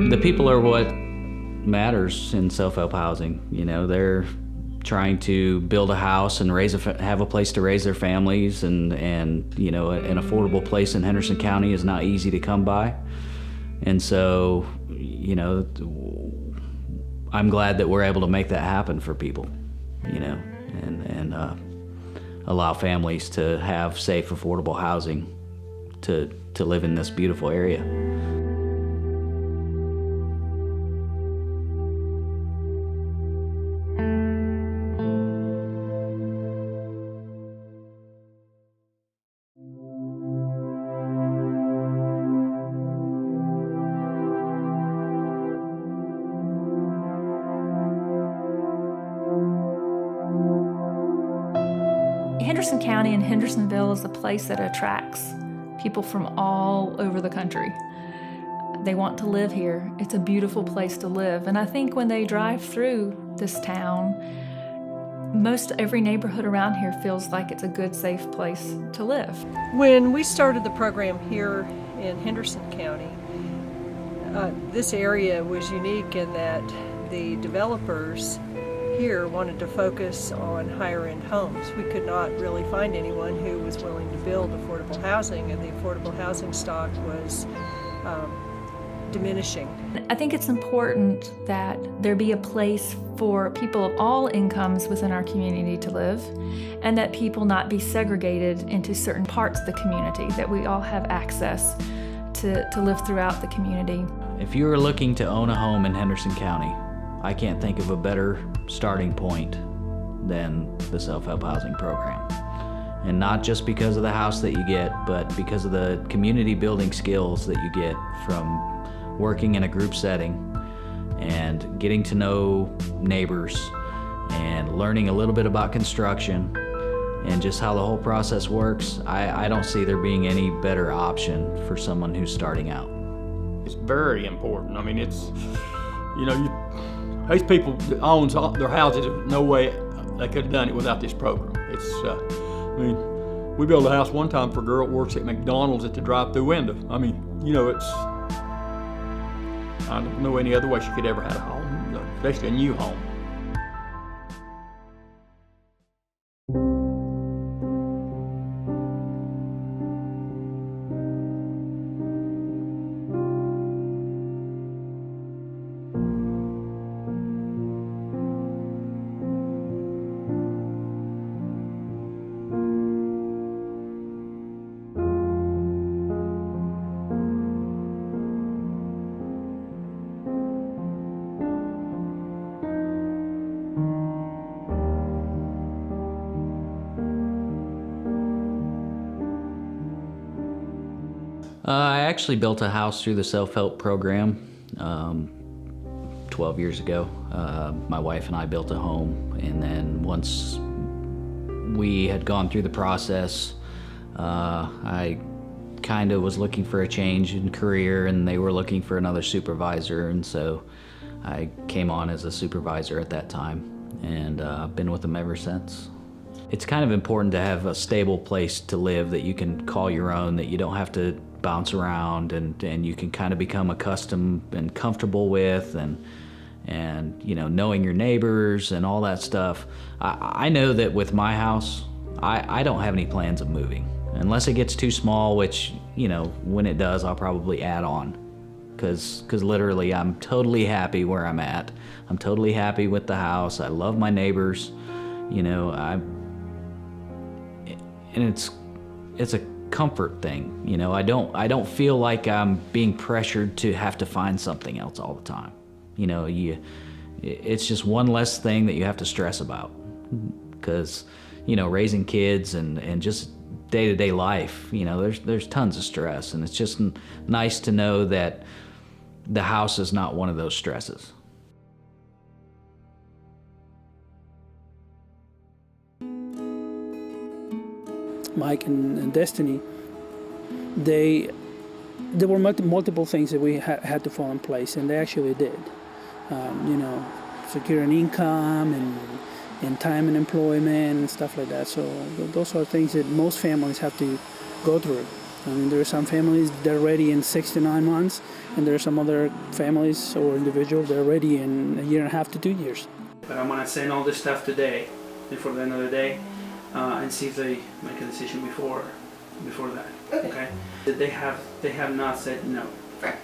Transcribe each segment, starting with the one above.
The people are what matters in self-help housing. You know, they're trying to build a house and have a place to raise their families, and you know, an affordable place in Henderson County is not easy to come by. And so, you know, I'm glad that we're able to make that happen for people, you know, and allow families to have safe, affordable housing to live in this beautiful area. Henderson County and Hendersonville is a place that attracts people from all over the country. They want to live here. It's a beautiful place to live. And I think when they drive through this town, most every neighborhood around here feels like it's a good, safe place to live. When we started the program here in Henderson County, this area was unique in that the developers here wanted to focus on higher-end homes. We could not really find anyone who was willing to build affordable housing, and the affordable housing stock was diminishing. I think it's important that there be a place for people of all incomes within our community to live, and that people not be segregated into certain parts of the community, that we all have access to live throughout the community. If you are looking to own a home in Henderson County, I can't think of a better starting point than the self-help housing program. And not just because of the house that you get, but because of the community building skills that you get from working in a group setting and getting to know neighbors and learning a little bit about construction and just how the whole process works. I don't see there being any better option for someone who's starting out. It's very important. I mean, it's, you know, these people that owns their houses, there's no way they could have done it without this program. It's, I mean, we built a house one time for a girl that works at McDonald's at the drive-through window. I mean, you know, it's, I don't know any other way she could ever have a home, especially a new home. I actually built a house through the self-help program 12 years ago. My wife and I built a home, and then once we had gone through the process, I kind of was looking for a change in career, and they were looking for another supervisor, and so I came on as a supervisor at that time, and I've been with them ever since. It's kind of important to have a stable place to live that you can call your own, that you don't have to bounce around, and you can kind of become accustomed and comfortable with, and you know, knowing your neighbors and all that stuff. I know that with my house, I don't have any plans of moving unless it gets too small, which, you know, when it does, I'll probably add on, because literally I'm totally happy where I'm at. I'm totally happy with the house. I love my neighbors, you know. And it's a comfort thing, you know. I don't feel like I'm being pressured to have to find something else all the time. You know, it's just one less thing that you have to stress about, because, you know, raising kids and just day-to-day life, you know, there's tons of stress, and it's just nice to know that the house is not one of those stresses. Mike and Destiny, there were multiple things that we had to fall in place, and they actually did. You know, secure an income and time and employment and stuff like that. So those are things that most families have to go through. I mean, there are some families that are ready in 6 to 9 months, and there are some other families or individuals that are ready in a year and a half to 2 years. But I'm gonna send all this stuff today, before the end of the day, and see if they make a decision before that. Okay. They have not said no. Right.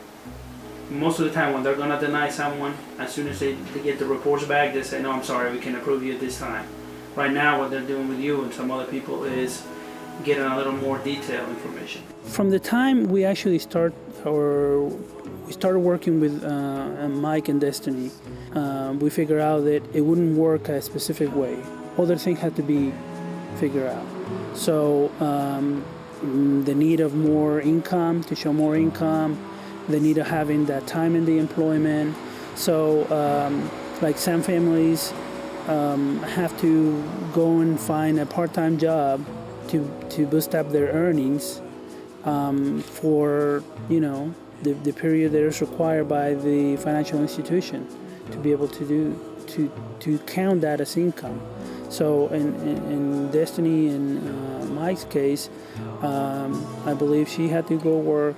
Most of the time, when they're gonna deny someone, as soon as they get the reports back, they say, no, I'm sorry, we can approve you this time. Right now, what they're doing with you and some other people is getting a little more detailed information. From the time we actually started working with Mike and Destiny, we figured out that it wouldn't work a specific way. Other things had to be figured out. So the need of more income, to show more income, the need of having that time in the employment. So like some families have to go and find a part-time job to boost up their earnings for the period that is required by the financial institution to be able to count that as income. So in Destiny and Mike's case, I believe she had to go work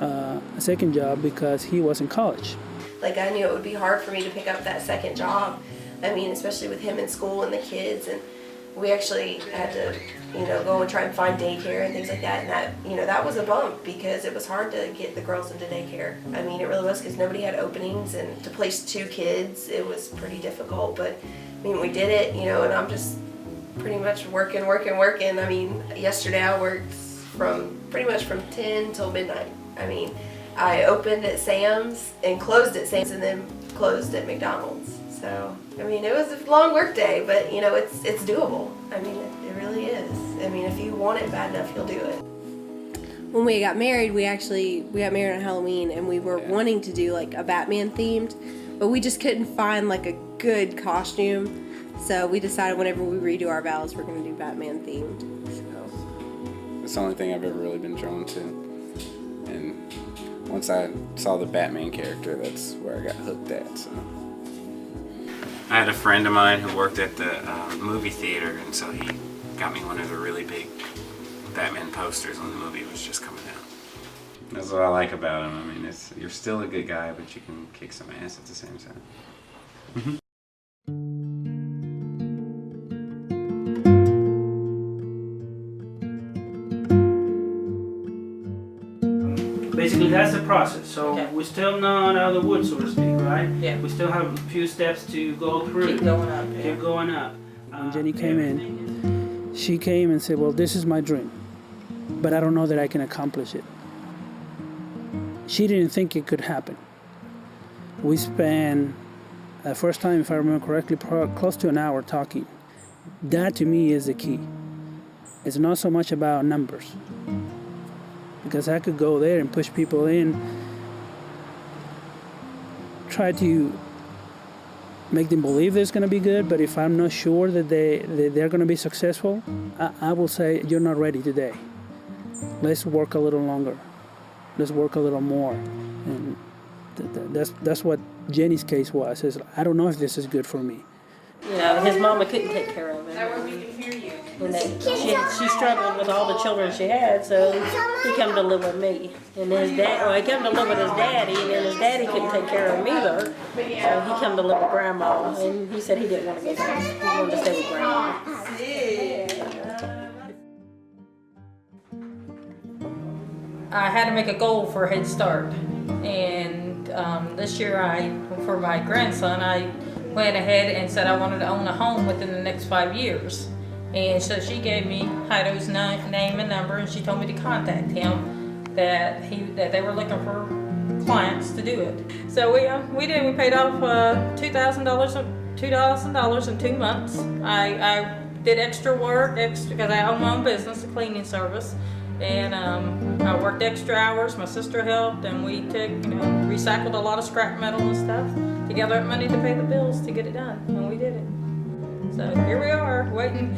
a second job because he was in college. Like, I knew it would be hard for me to pick up that second job. I mean, especially with him in school and the kids, and we actually had to, go and try and find daycare and things like that, and that was a bump because it was hard to get the girls into daycare. I mean, it really was, because nobody had openings, and to place 2 kids, it was pretty difficult, but I mean, we did it, and I'm just pretty much working. I mean, yesterday I worked pretty much from 10 till midnight. I mean, I opened at Sam's and closed at Sam's and then closed at McDonald's. So, I mean, it was a long work day, but it's doable. I mean, it really is. I mean, if you want it bad enough, you'll do it. When we got married, we got married on Halloween, and we were wanting to do like a Batman themed, but we just couldn't find like a good costume. So we decided whenever we redo our vows, we're going to do Batman themed. So it's the only thing I've ever really been drawn to. And once I saw the Batman character, that's where I got hooked at. So I had a friend of mine who worked at the movie theater, and so he got me one of the really big Batman posters when the movie was just coming out. That's what I like about him. I mean, you're still a good guy, but you can kick some ass at the same time. Basically, that's the process. So Okay. we're still not out of the woods, so to speak, right? Yeah. We still have a few steps to go through. Keep going up. Keep going up. When Jenny came in, she came and said, well, this is my dream, but I don't know that I can accomplish it. She didn't think it could happen. We spent, the first time, if I remember correctly, close to an hour talking. That to me is the key. It's not so much about numbers, because I could go there and push people in, try to make them believe it's going to be good, but if I'm not sure that they're going to be successful, I will say, you're not ready today. Let's work a little longer. Let's work a little more. And that's what Jenny's case was. Is I don't know if this is good for me. His mama couldn't take care of him. And she struggled with all the children she had, so he come to live with me. And he come to live with his daddy, and then his daddy couldn't take care of him either. So he come to live with grandma, and he said he didn't want to go back. He wanted to stay with grandma. I had to make a goal for Head Start, and this year for my grandson, I went ahead and said I wanted to own a home within the next 5 years. And so she gave me Heido's name and number, and she told me to contact him, that they were looking for clients to do it. So we did. We paid off $2,000 in 2 months. I did extra work because I own my own business, a cleaning service, and I worked extra hours. My sister helped, and we recycled a lot of scrap metal and stuff to gather up money to pay the bills to get it done, and we did it. So here we are, waiting.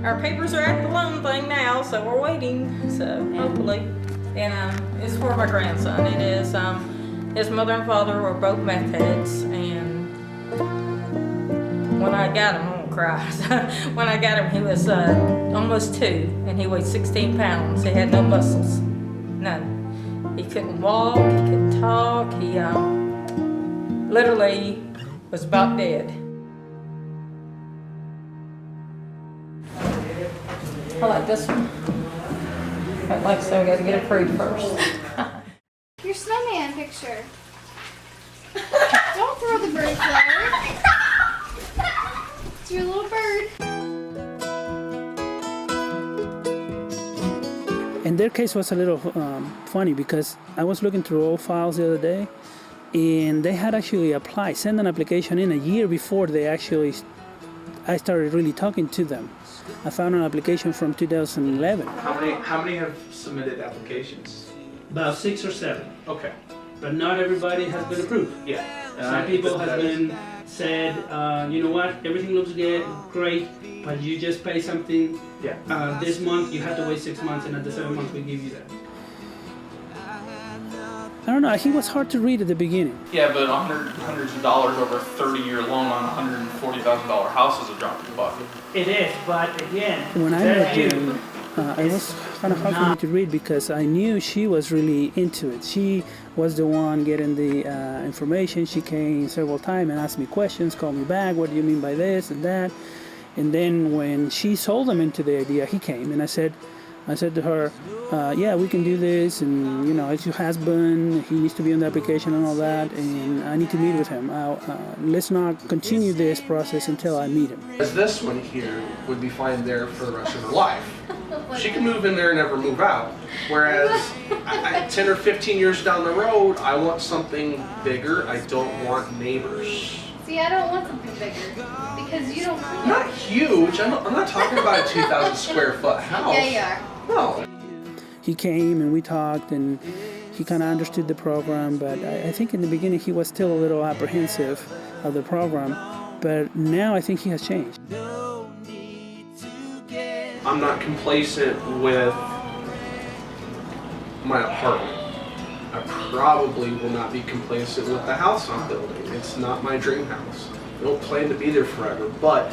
Our papers are at the loan thing now, so we're waiting. So hopefully, and it's for my grandson. It is. His mother and father were both meth heads, and when I got him, cry. When I got him, he was almost 2, and he weighed 16 pounds. He had no muscles, none. He couldn't walk, he couldn't talk. He literally was about dead. I like this one. But like I said, we got to get approved first. Your snowman picture. Don't throw the bird flower. It's your little bird. And their case was a little funny because I was looking through old files the other day, and they had actually applied, sent an application in a year before I started really talking to them. I found an application from 2011. How many have submitted applications? About 6 or 7. Okay. But not everybody has been approved. Yeah. Some people have been said, you know what, everything looks good, great, but you just pay something. Yeah. This month you have to wait 6 months, and at the 7th month we give you that. I don't know. I think it was hard to read at the beginning. Yeah, but hundreds of dollars over a 30-year loan on a $140,000 house is a drop in the bucket. It is, but again, when I met Jane, it was kind of hard for me to read because I knew she was really into it. She was the one getting the information. She came several times and asked me questions, called me back, what do you mean by this and that? And then when she sold him into the idea, he came and I said to her, yeah, we can do this, and you know, it's your husband, he needs to be on the application and all that, and I need to meet with him. Let's not continue this process until I meet him. As this one here would be fine there for the rest of her life. She can move in there and never move out. Whereas 10 or 15 years down the road, I want something bigger. I don't want neighbors. See, I don't want something bigger because you don't clean. Not huge. I'm not talking about a 2,000 square foot house. Yeah, you are. No. He came and we talked, and he kind of understood the program, but I think in the beginning he was still a little apprehensive of the program, but now I think he has changed. I'm not complacent with my apartment. I probably will not be complacent with the house I'm building. It's not my dream house. I don't plan to be there forever, but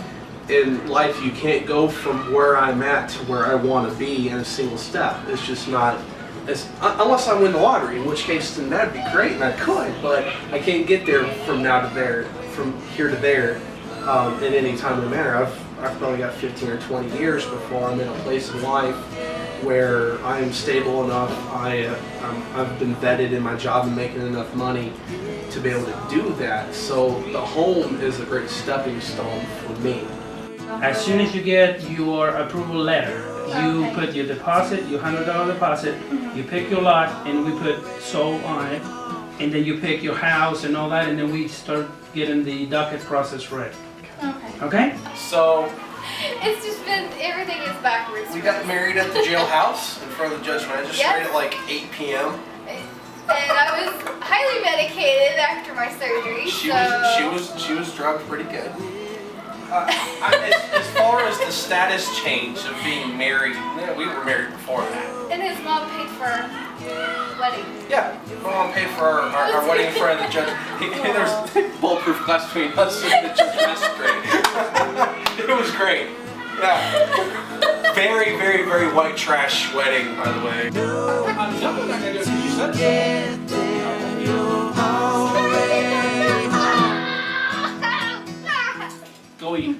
in life you can't go from where I'm at to where I want to be in a single step. It's just not, unless I win the lottery, in which case then that'd be great and I could, but I can't get there from now to there, from here to there in any timely manner. I've probably got 15 or 20 years before I'm in a place in life where I am stable enough, I've been vetted in my job and making enough money to be able to do that. So the home is a great stepping stone for me. As soon as you get your approval letter, you put your deposit, your $100 deposit, you pick your lot, and we put sold on it, and then you pick your house and all that, and then we start getting the docket process ready. Okay. Okay? So It's just been, everything is backwards. we got married at the jailhouse in front of the judge magistrate at like 8 p.m. And I was highly medicated after my surgery. She was drugged pretty good. As far as the status change of being married, we were married before that. And his mom paid for our wedding. Yeah, my mom paid for our wedding in front of the judge. There's bulletproof glass between us and the judge magistrate. It was great. Yeah. Very, very, very white trash wedding, by the way. I'm definitely not gonna do it because you said so. Go eat.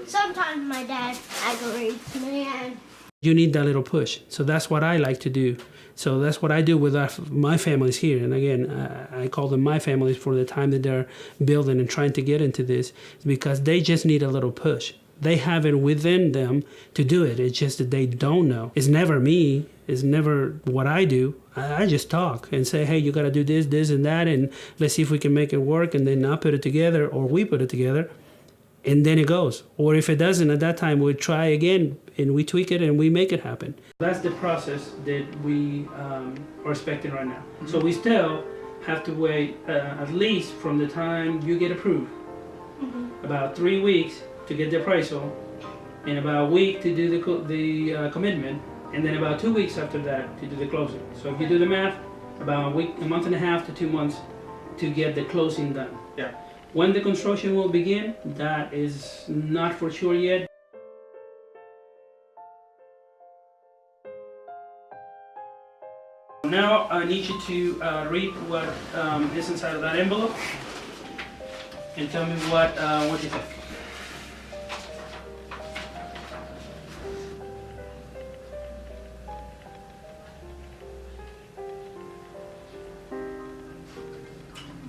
Sometimes my dad aggravates me and You need that little push. So that's what I like to do. So that's what I do with my families here. And again, I call them my families for the time that they're building and trying to get into this, because they just need a little push. They have it within them to do it. It's just that they don't know. It's never me. It's never what I do. I just talk and say, hey, you got to do this, this, and that, and let's see if we can make it work. And then I put it together, or we put it together, and then it goes. Or if it doesn't, at that time, we try again, and we tweak it, and we make it happen. That's the process that we are expecting right now. So we still have to wait at least from the time you get approved, about 3 weeks to get the appraisal, and about a week to do the commitment, and then about 2 weeks after that to do the closing. So if you do the math, about a month and a half to 2 months to get the closing done. Yeah. When the construction will begin, that is not for sure yet. Now I need you to read what is inside of that envelope and tell me what you think.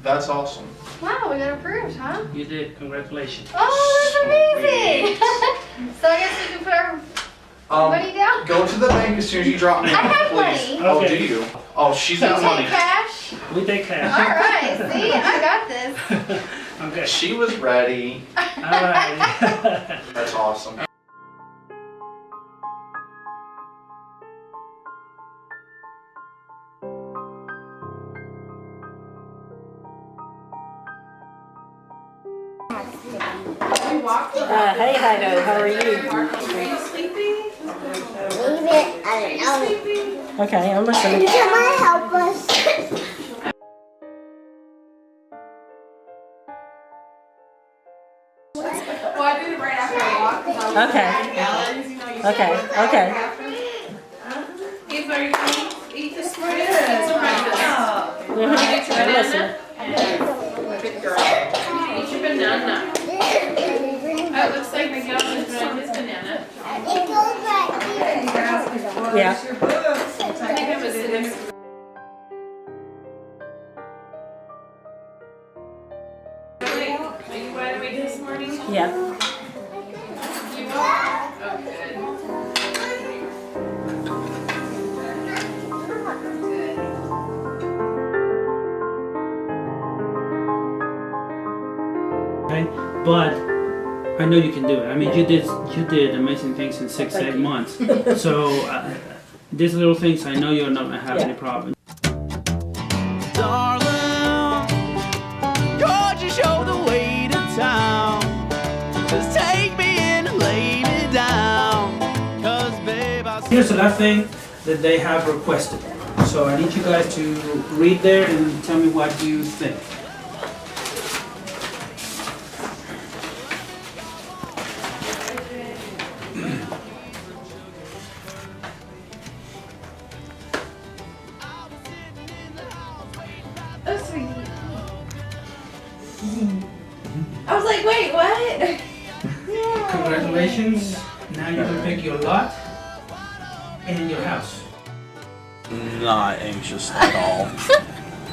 That's awesome. Wow, we got approved, huh? You did. Congratulations. Oh, that's amazing. So I guess we can put our money down? Go to the bank as soon as you drop me I off, have please. money. Oh, Okay. do you? Oh, she's You got take money. cash? We take cash. All right, see, I got this. Okay. She was ready. All right. That's awesome. Hey, Hido, how are you? Leave it. I don't know. Okay, I'm listening. Can I help us? Well, I did it right after I walked. Okay. Okay. Eva, are you going to eat this morning? It's I'm listening. Good girl. Eat your banana. Oh, it looks like Miguel is doing his banana. It goes right here. Yeah. I think it was in this. Are you wide awake this morning? Yeah. You are? Oh, good. Okay? But I know you can do it. I mean, you did amazing things in 6-8 months. So these little things, I know you're not gonna have any problem. Darling, gorgeous, show the way to town. Just take me in and lay me down. 'Cause babe, I Here's the last thing that they have requested. So I need you guys to read there and tell me what you think. Oh, sweet. I was like, wait, what? Congratulations. Now you can pick your lot and your house. Not anxious at all.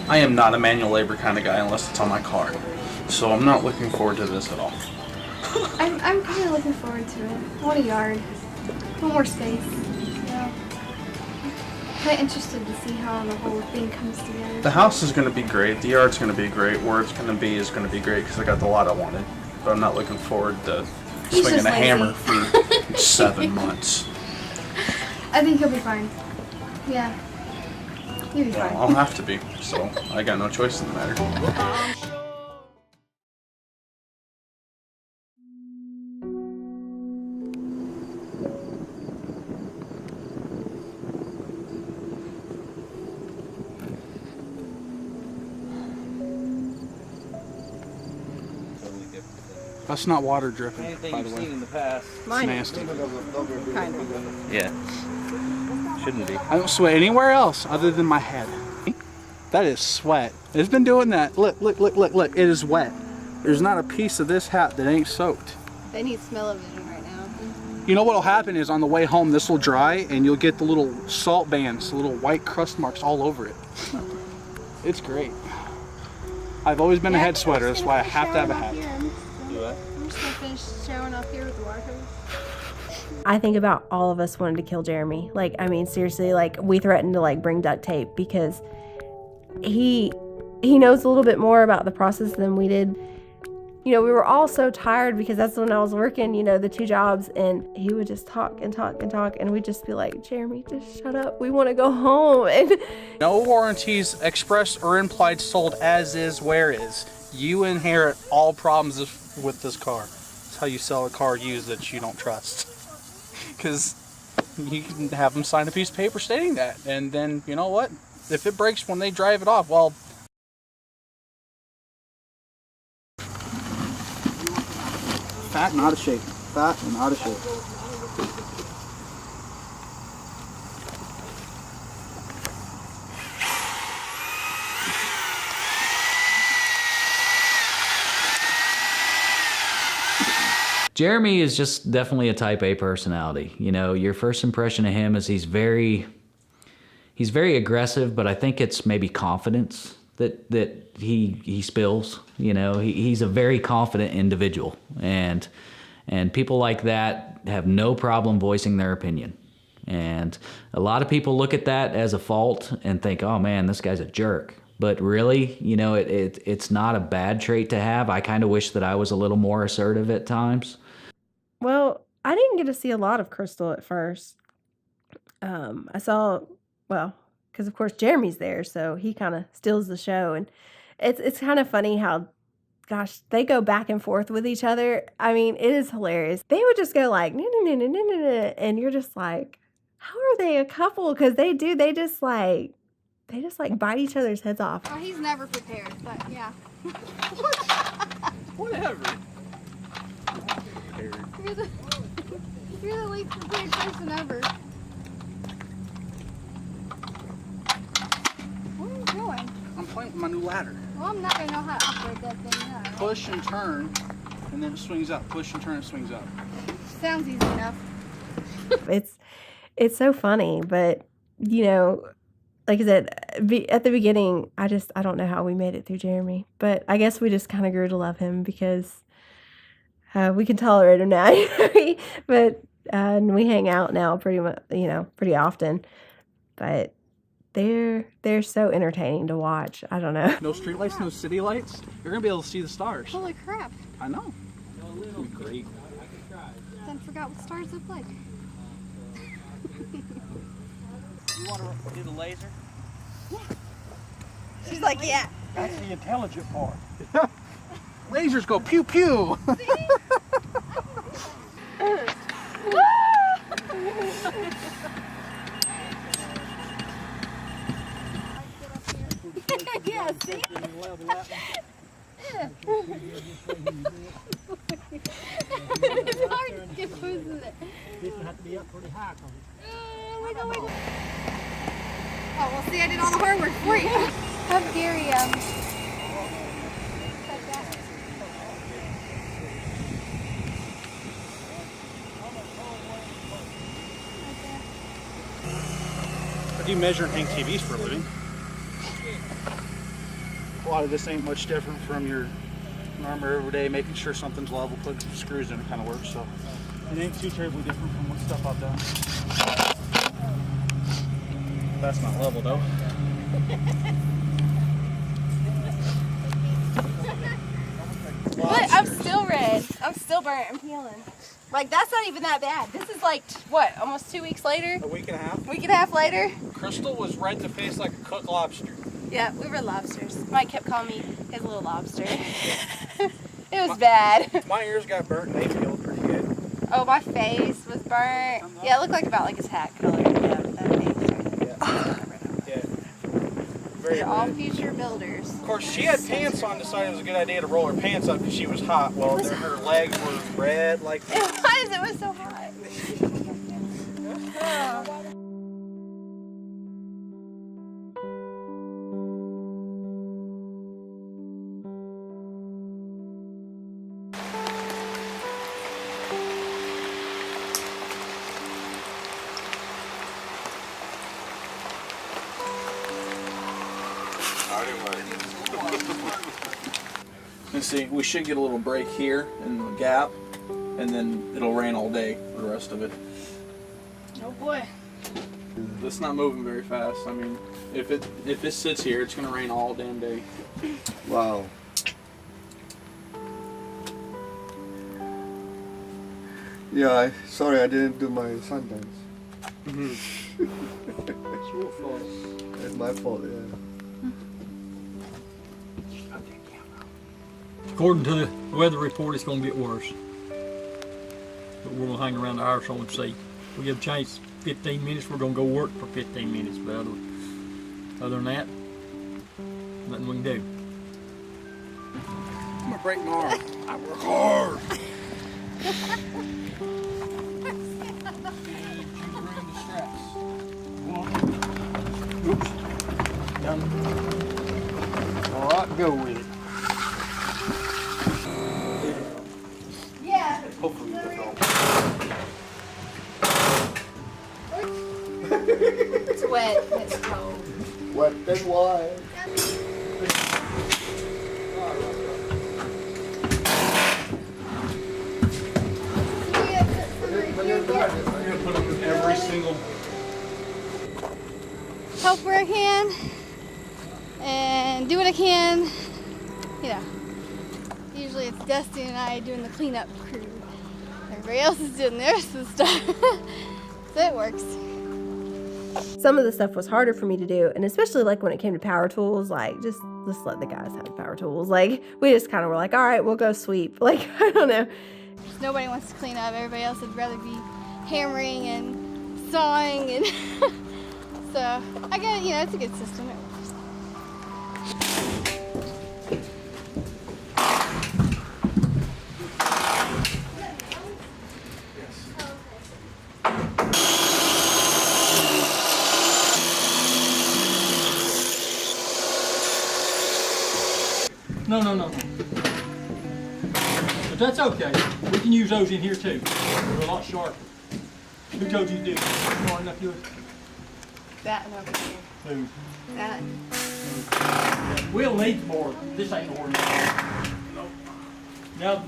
I am not a manual labor kind of guy unless it's on my car. So I'm not looking forward to this at all. I'm kind of looking forward to it. I want a yard. A little more space. Yeah. Kind of interested to see how the whole thing comes together. The house is going to be great. The yard's going to be great. Where it's going to be is going to be great because I got the lot I wanted. But I'm not looking forward to He's swinging just a lazy. hammer for 7 months. I think he'll be fine. Yeah. He'll be Well, fine. I'll have to be. So I got no choice in the matter. That's not water dripping, by the way. in the past. It's nasty. Kind of. Yeah. Shouldn't be. I don't sweat anywhere else other than my head. That is sweat. It's been doing that. Look, look, look, look, look. It is wet. There's not a piece of this hat that ain't soaked. They need smell-o-vision right now. You know what'll happen is on the way home this will dry and you'll get the little salt bands, the little white crust marks all over it. It's great. I've always been a head sweater, that's why I have to have a hat. I'm just gonna finish showering off here with the water hose. I think about all of us wanted to kill Jeremy. Like, I mean, seriously, like, we threatened to, like, bring duct tape because he knows a little bit more about the process than we did. You know, we were all so tired because that's when I was working, you know, the 2 jobs, and he would just talk and talk and talk, and we'd just be like, Jeremy, just shut up. We want to go home. And No warranties expressed or implied sold as is, where is. You inherit all problems with this car. That's how you sell a car used that you don't trust. Because you can have them sign a piece of paper stating that, and then, you know what? If it breaks when they drive it off, well, fat and out of shape. Fat and out of shape. Jeremy is just definitely a type A personality. You know, your first impression of him is he's very aggressive, but I think it's maybe confidence that he spills. You know, he's a very confident individual, and people like that have no problem voicing their opinion. And a lot of people look at that as a fault and think, oh man, this guy's a jerk. But really, you know, it's not a bad trait to have. I kind of wish that I was a little more assertive at times. Well, I didn't get to see a lot of Crystal at first. I saw, well, because of course Jeremy's there, so he kind of steals the show. And it's kind of funny how, gosh, they go back and forth with each other. I mean, it is hilarious. They would just go like, no, no, no, no, no, no, and you're just like, how are they a couple? Because they just like bite each other's heads off. Oh, he's never prepared, but yeah. Whatever. You're the least prepared person ever. What are you doing? I'm playing with my new ladder. Well, I'm not gonna know how to operate that thing now. Push and turn, and then it swings up. Push and turn, it swings up. Sounds easy enough. It's so funny, but you know, like I said, at the beginning, I don't know how we made it through Jeremy, but I guess we just kind of grew to love him because we can tolerate him now. But and we hang out now pretty much, you know, pretty often. But they're so entertaining to watch. I don't know. No street lights, no city lights. You're gonna be able to see the stars. Holy crap! I know. It'll be great. Then forgot what stars look like. You want to do the laser? She's like, yeah. That's the intelligent part. Lasers go pew pew. Yeah, see? It's hard to get close to it. This will have to be up pretty high. Wiggle. Oh, well, see, I did all the hard work for you. Have Gary, set that. I do measure and hang TVs for a living. A lot of this ain't much different from your normal everyday, making sure something's level, put screws in, it kind of works. So it ain't too terribly different from what stuff I've done. That's not level though. What? I'm still red. I'm still burnt. I'm peeling. Like, that's not even that bad. This is like, what, almost 2 weeks later? A week and a half. Week and a half later? Crystal was red in the face like a cooked lobster. Yeah, we were lobsters. Mike kept calling me his little lobster. It was bad. My ears got burnt and they peeled pretty good. Oh, my face was burnt. Yeah, it looked like about like his hat color. Yeah, that face right there. Very They're all red. future builders. Of course, she had pants on, decided it was a good idea to roll her pants up because she was hot. Well, her legs were red like It was so hot. And see, we should get a little break here in the gap, and then it'll rain all day for the rest of it. Oh boy. It's not moving very fast. I mean, if it sits here, it's gonna rain all damn day. Wow. Yeah, sorry I didn't do my Sundance. It's your fault. It's my fault, yeah. According to the weather report, it's going to get worse. But we're going to hang around the house and see. We get a chance 15 minutes, we're going to go work for 15 minutes. But other than that, nothing we can do. I'm gonna break my arm. I work hard. Oops. Down. All right, go with it. Yeah. Hopefully we get It's wet. It's cold. Wet and wild. every single. Help where I can and do what I can. You know, usually it's Dusty and I doing the cleanup crew. Everybody else is doing the rest of the stuff. So it works. Some of the stuff was harder for me to do, and especially like when it came to power tools, like just let the guys have power tools. Like we just kind of were like, all right, we'll go sweep. Like I don't know. Nobody wants to clean up. Everybody else would rather be hammering and sawing, and so I got, you know, it's a good system. It works. No. But that's okay. We can use those in here too. They're a lot sharper. Who told you to do it? Smart enough to do it? That and over here. Who? That. We'll need more. This ain't ordinary. Nope. Now.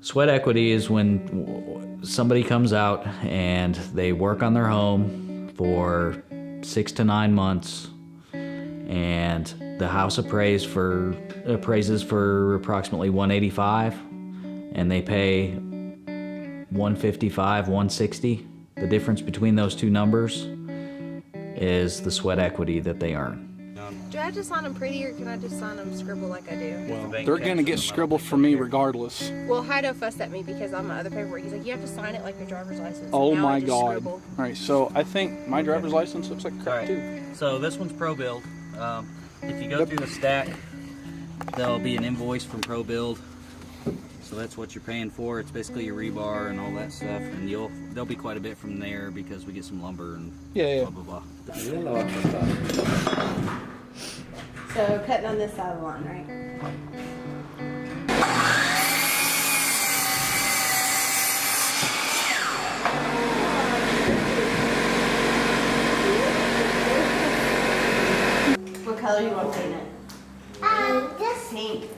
Sweat equity is when somebody comes out and they work on their home for 6 to 9 months, and the house appraises for approximately $185, and they pay $155, $160. The difference between those two numbers is the sweat equity that they earn. Do I have to sign them pretty, or can I just sign them scribble like I do? Well, they're gonna get scribbled for me regardless. Well, Hido fussed at me because on my other paperwork, he's like, you have to sign it like your driver's license. Oh Now I my just God. scribble. Alright, so I think my driver's license looks like crap too. So this one's ProBuild. If you go through the stack, there'll be an invoice from ProBuild. So that's what you're paying for. It's basically your rebar and all that stuff, and there'll be quite a bit from there because we get some lumber and blah blah blah. So cutting on this side of the line, right? What color you want to paint it? This pink.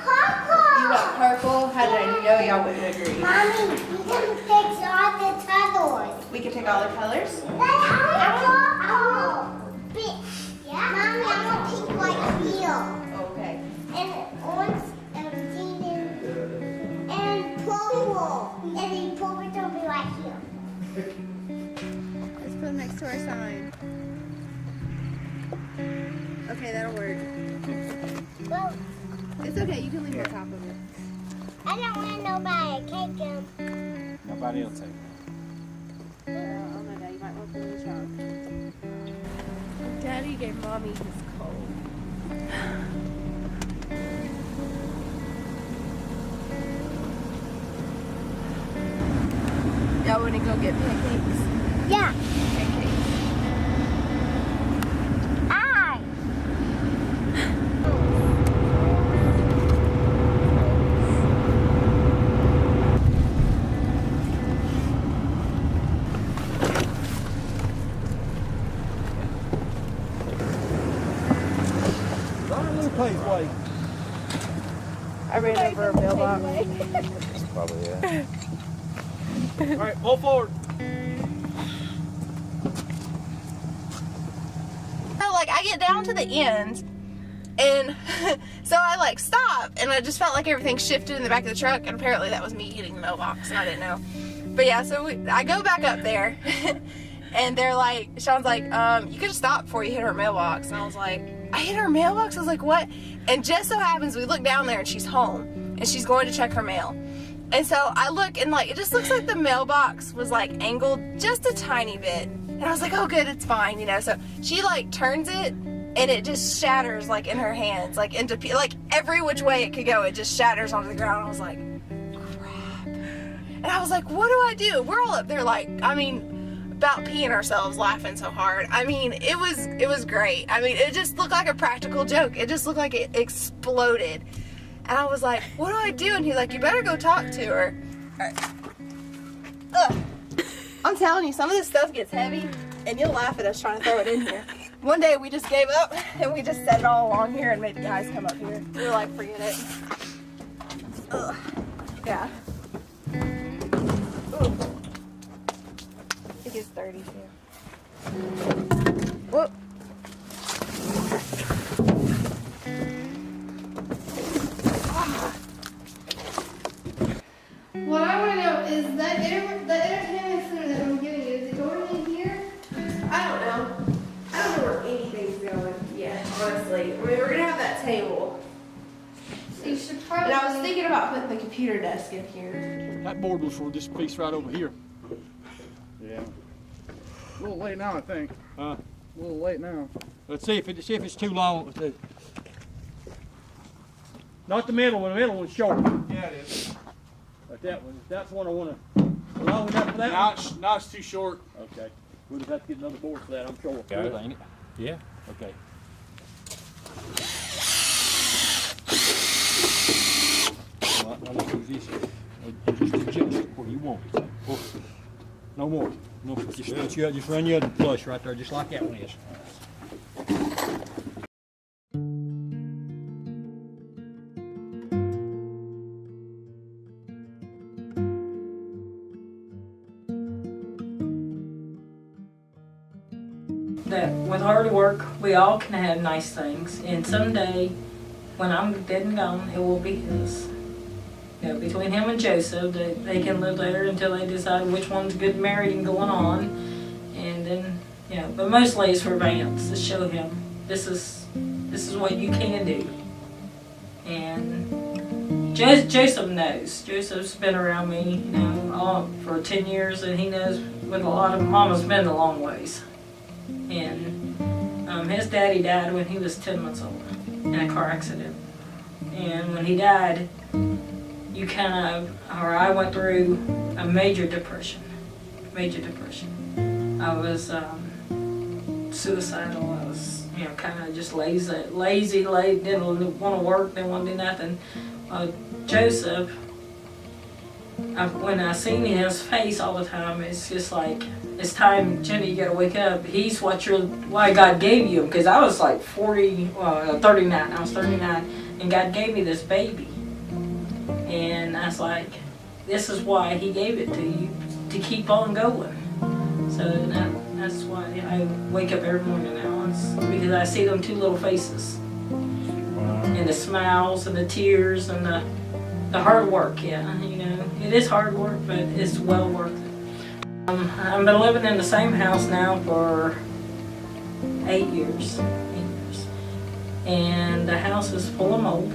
purple. You want purple? How did I know y'all wouldn't agree? Mommy, we can fix all the colors. We can pick all the colors? Yeah. Mommy, I want pink right here. Okay. And orange and green and purple. And then purple will be right here. Let's put them next to our sign. Okay, that'll work. Well, It's okay, you can leave on top of it. I don't want nobody to take them. Nobody will take it. Oh my God, you might want to put in the shop. Daddy gave Mommy his cold. Y'all want to go get pancakes? Yeah. I ran over a mailbox. That's probably it. All right, pull forward. So like I get down to the end, and so I like stop, and I just felt like everything shifted in the back of the truck, and apparently that was me hitting the mailbox, and I didn't know. But yeah, so I go back up there, and they're like, Sean's like, you could have stopped before you hit her mailbox, and I was like, I hit her mailbox? I was like, what? And just so happens we look down there and she's home, and she's going to check her mail. And so I look, and like it just looks like the mailbox was like angled just a tiny bit. And I was like, oh good, it's fine, you know. So she like turns it and it just shatters like in her hands, like into like every which way it could go, it just shatters onto the ground. I was like, crap. And I was like, what do I do? We're all up there like, I mean, about peeing ourselves laughing so hard. I mean, it was great. I mean, it just looked like a practical joke. It just looked like it exploded. And I was like, what do I do? And he's like, you better go talk to her. Ugh. I'm telling you, some of this stuff gets heavy, and you'll laugh at us trying to throw it in here. One day we just gave up, and we just set it all along here and made the guys come up here. We were like, forget it. Ugh. Yeah. Ooh. I think it's 30 too. Whoop. What I want to know is that the entertainment center that I'm giving you, is it going in here? I don't know. I don't know where anything's going yet, honestly. I mean, we're gonna have that table. So you should probably. And I was thinking about putting the computer desk in here. That board was for this piece right over here. Yeah. A little late now, I think. Huh? A little late now. Let's see if it's too long. Not the middle one. The middle one's short. Yeah, it is. But that one, that's the one I want to. Long enough for that one? Now it's too short. Okay. We'll just have to get another board for that, I'm sure. Got it, ain't it? Yeah. Okay. All right, now let's use this. Just adjust it where you want it. Oh, no more. No, just run your other flush right there, just like that one is. That with hard work, we all can have nice things, and someday, when I'm dead and gone, it will be his. You know, between him and Joseph, they can live there until they decide which one's good married and going on, and then, you know, but mostly it's for Vance to show him this is what you can do. And Joseph knows. Joseph's been around me, you know, for 10 years, and he knows with a lot of Mama's been a long ways. And his daddy died when he was 10 months old in a car accident. And when he died, I went through a major depression. I was suicidal. I was, you know, kind of just lazy, didn't want to work, didn't want to do nothing. Joseph, when I seen his face all the time, it's just like, it's time, Jenny, you gotta wake up. He's why God gave you him. Because I was like 39. I was 39, and God gave me this baby. And I was like, this is why he gave it to you, to keep on going. So that's why I wake up every morning now. It's because I see them two little faces. And the smiles and the tears and the hard work, yeah. You know, it is hard work, but it's well worth it. I've been living in the same house now for 8 years. And the house is full of mold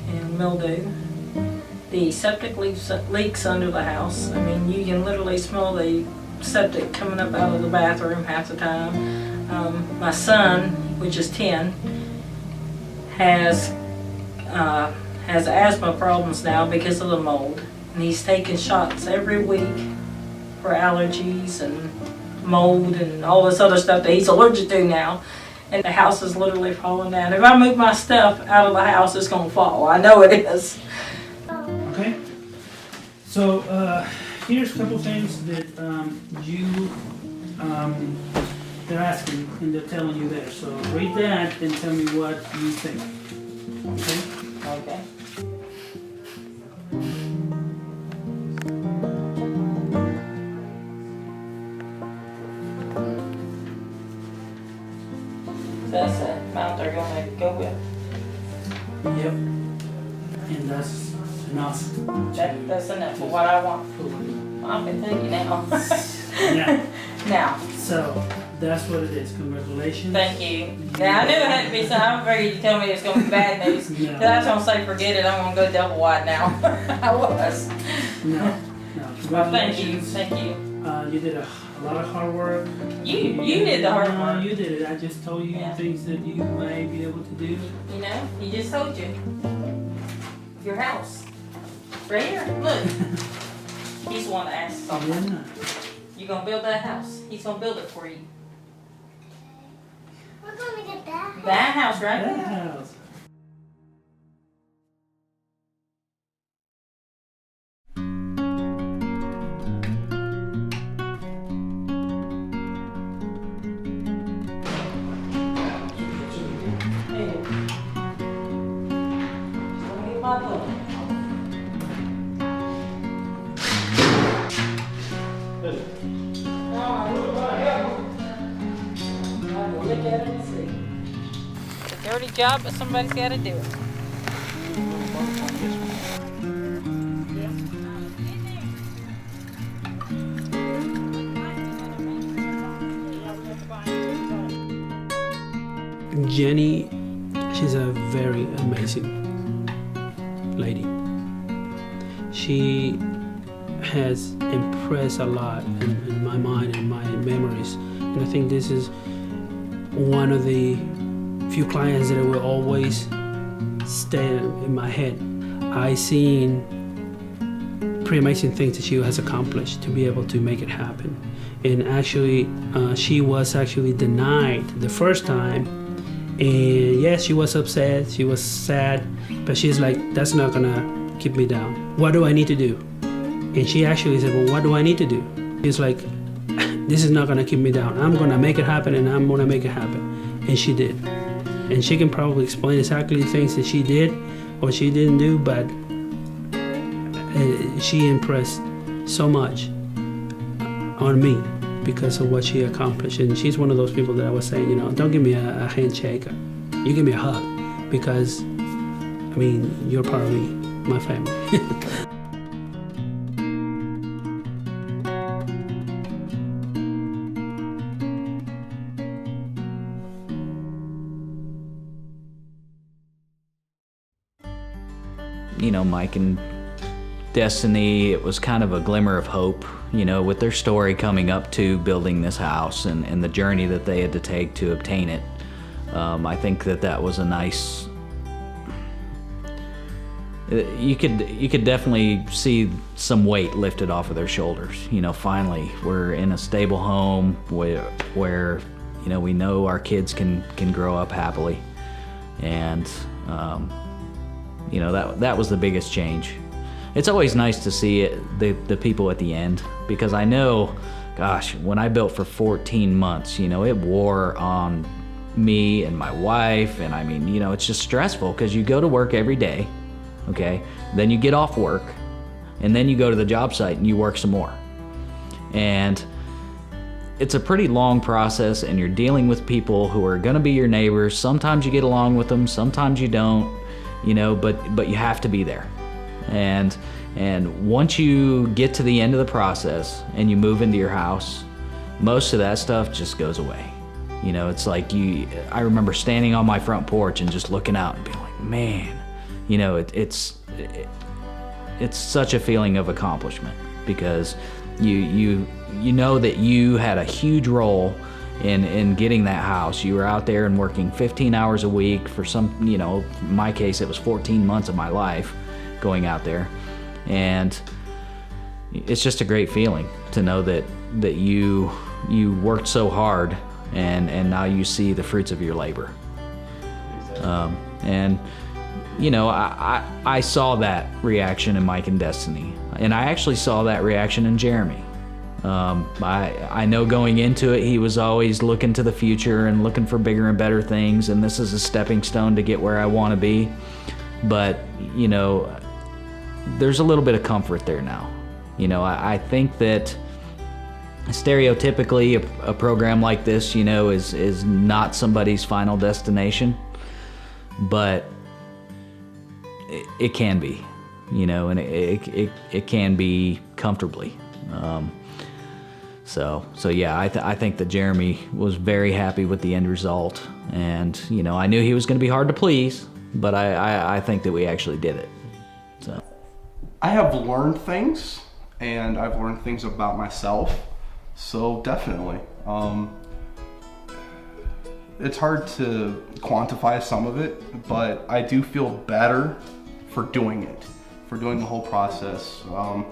and mildew. The septic leaks under the house. I mean, you can literally smell the septic coming up out of the bathroom half the time. My son, which is 10, has asthma problems now because of the mold. And he's taking shots every week for allergies and mold and all this other stuff that he's allergic to now. And the house is literally falling down. If I move my stuff out of the house, it's going to fall. I know it is. Okay. So here's a couple things that they're asking and they're telling you there. So read that and tell me what you think. Okay. Okay. That's the amount they're going to go with. Yep. And that's enough. That's enough for what I want. I've been thinking now. Yeah. Now. So that's what it is. Congratulations. Thank you. Now I knew it had to be something. I figured you'd tell me it's going to be bad news. No. Because I was going to say forget it. I'm going to go double wide now. I was. No. Well, thank you. Thank you. You did a A lot of hard work. You did the hard work. You did it. I just told you things that you may be able to do. You know, he just told you. Your house. Right here, look. He's the one that asked something. Yeah. You gonna build that house. He's gonna build it for you. We're going to get that. That house right That there. house. It's a dirty job, but somebody's got to do it. Jenny, she's a very amazing lady. She has impressed a lot in my mind and my memories. And I think this is one of the few clients that will always stay in my head. I seen pretty amazing things that she has accomplished to be able to make it happen. And actually, she was actually denied the first time. And yes, she was upset, she was sad, but she's like, that's not gonna keep me down. What do I need to do? And she actually said, well, what do I need to do? She's like, this is not gonna keep me down. I'm gonna make it happen, and I'm gonna make it happen. And she did. And she can probably explain exactly the things that she did or she didn't do, but she impressed so much on me because of what she accomplished. And she's one of those people that I was saying, you know, don't give me a handshake. You give me a hug because, I mean, you're part of me, my family. You know, Mike and Destiny, it was kind of a glimmer of hope, you know, with their story coming up to building this house and the journey that they had to take to obtain it. I think that was a nice, you could definitely see some weight lifted off of their shoulders. You know, finally, we're in a stable home where you know, we know our kids can grow up happily. And, you know, that was the biggest change. It's always nice to see the people at the end, because I know, gosh, when I built for 14 months, you know, it wore on me and my wife, and I mean, you know, it's just stressful because you go to work every day, okay? Then you get off work, and then you go to the job site and you work some more. And it's a pretty long process, and you're dealing with people who are gonna be your neighbors. Sometimes you get along with them, sometimes you don't, you know, but you have to be there. And once you get to the end of the process and you move into your house, most of that stuff just goes away. You know, it's like I remember standing on my front porch and just looking out and being like, man, you know, it's such a feeling of accomplishment, because you know that you had a huge role in getting that house. You were out there and working 15 hours a week for some, you know, in my case, it was 14 months of my life going out there. And it's just a great feeling to know that you worked so hard, and now you see the fruits of your labor. And you know, I saw that reaction in Mike and Destiny, and I actually saw that reaction in Jeremy. I know going into it, he was always looking to the future and looking for bigger and better things, and this is a stepping stone to get where I want to be. But you know, there's a little bit of comfort there now. You know, I think that stereotypically a program like this, you know, is not somebody's final destination, but it can be, you know, and it can be comfortably. So yeah, I think that Jeremy was very happy with the end result, and you know, I knew he was going to be hard to please, but I think that we actually did it. So I have learned things, and I've learned things about myself So definitely. It's hard to quantify some of it, but I do feel better for doing it, for doing the whole process. And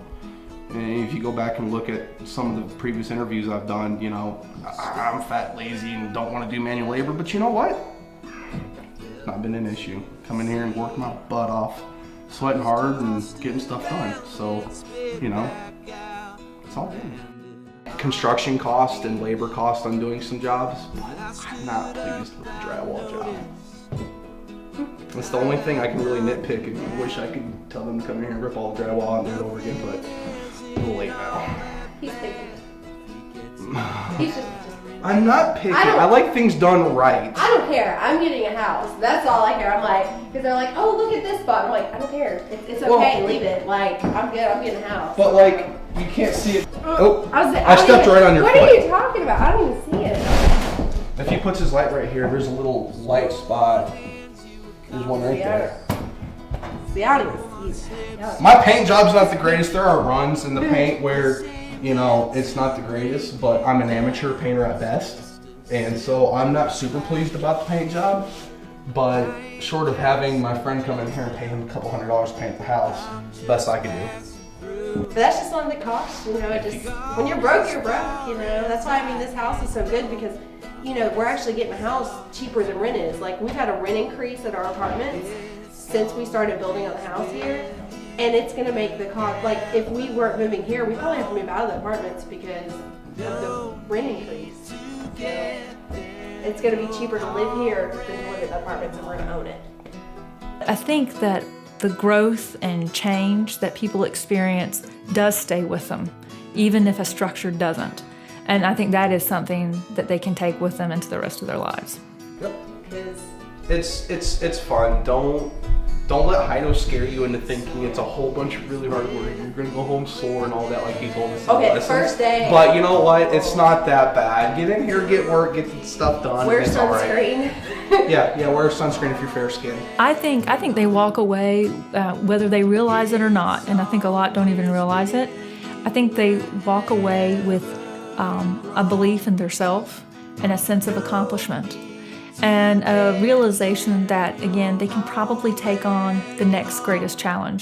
if you go back and look at some of the previous interviews I've done, you know, I'm fat, lazy, and don't want to do manual labor, but you know what? It's not been an issue. Come in here and work my butt off, sweating hard and getting stuff done. So, you know, it's all good. Construction cost and labor cost on doing some jobs, I'm not pleased with the drywall job. That's the only thing I can really nitpick, and I wish I could tell them to come in here and rip all the drywall out and do it over again, but it's a little late now. He's picky. He's just. I'm not picky. I like things done right. I don't care. I'm getting a house. That's all I care. I'm like, because they're like, oh, look at this spot. I'm like, I don't care. It's okay. Leave it. Like, I'm good. I'm getting a house. But like, you can't see it. Oh, I stepped right on your foot. What are you talking about? I don't even see it. If he puts his light right here, there's a little light spot. There's one right there. See, I don't even see it. My paint job's not the greatest. There are runs in the paint where, you know, it's not the greatest, but I'm an amateur painter at best. And so I'm not super pleased about the paint job, but short of having my friend come in here and pay him a couple $100 to paint the house, it's the best I can do. But that's just one of the costs, you know, it just, when you're broke, you know. That's why, I mean, this house is so good because, you know, we're actually getting a house cheaper than rent is. Like, we've had a rent increase at our apartments since we started building on the house here. And it's gonna make the cost, like, if we weren't moving here, we probably have to move out of the apartments because of the rent increase. So it's gonna be cheaper to live here than to live in the apartments, and we're gonna own it. I think that the growth and change that people experience does stay with them, even if a structure doesn't. And I think that is something that they can take with them into the rest of their lives. Yep. It's fun. Don't let Heido scare you into thinking it's a whole bunch of really hard work. You're gonna go home sore and all that, like he told us. Okay, the first day. But you know what? It's not that bad. Get in here, get work, get the stuff done. Wear it's sunscreen. All right. Yeah, wear sunscreen if you're fair skinned. I think they walk away, whether they realize it or not, and I think a lot don't even realize it. I think they walk away with a belief in themselves and a sense of accomplishment. And a realization that, again, they can probably take on the next greatest challenge.